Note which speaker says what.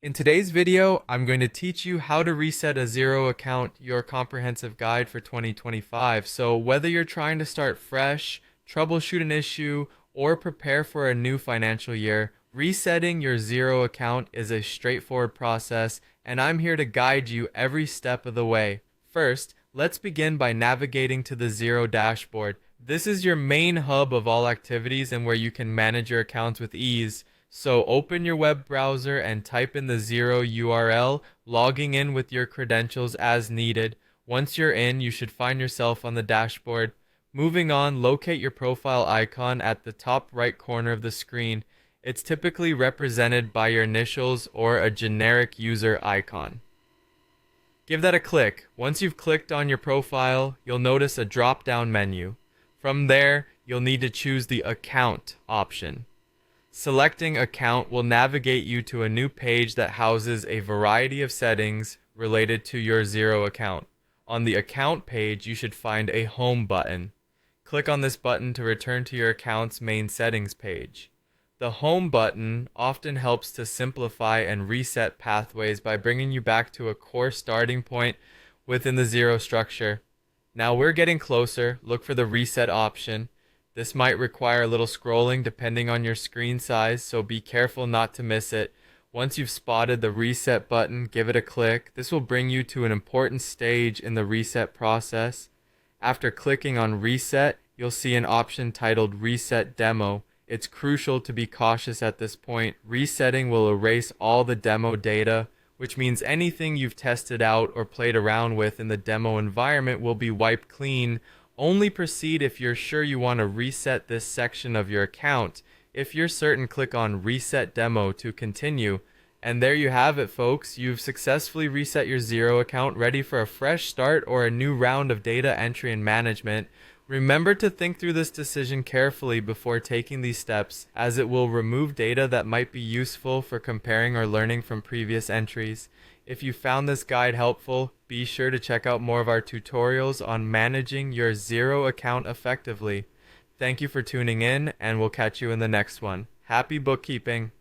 Speaker 1: In today's video, I'm going to teach you how to reset a Xero account, your comprehensive guide for 2025. So whether you're trying to start fresh, troubleshoot an issue, or prepare for a new financial year, resetting your Xero account is a straightforward process, and I'm here to guide you every step of the way. First, let's begin by navigating to the Xero dashboard. This is your main hub of all activities and where you can manage your accounts with ease. So open your web browser and type in the Xero URL, logging in with your credentials as needed. Once you're in, you should find yourself on the dashboard. Moving on, locate your profile icon at the top right corner of the screen. It's typically represented by your initials or a generic user icon. Give that a click. Once you've clicked on your profile, you'll notice a drop-down menu. From there, you'll need to choose the Account option. Selecting Account will navigate you to a new page that houses a variety of settings related to your Xero account. On the Account page, you should find a Home button. Click on this button to return to your account's main settings page. The Home button often helps to simplify and reset pathways by bringing you back to a core starting point within the Xero structure. Now we're getting closer. Look for the Reset option. This might require a little scrolling depending on your screen size, so be careful not to miss it. Once you've spotted the Reset button, give it a click. This will bring you to an important stage in the reset process. After clicking on Reset, you'll see an option titled Reset Demo. It's crucial to be cautious at this point. Resetting will erase all the demo data, which means anything you've tested out or played around with in the demo environment will be wiped clean. Only proceed if you're sure you want to reset this section of your account. If you're certain, click on Reset Demo to continue. And there you have it, folks. You've successfully reset your Xero account, ready for a fresh start or a new round of data entry and management. Remember to think through this decision carefully before taking these steps, as it will remove data that might be useful for comparing or learning from previous entries. If you found this guide helpful, be sure to check out more of our tutorials on managing your Xero account effectively. Thank you for tuning in, and we'll catch you in the next one. Happy bookkeeping!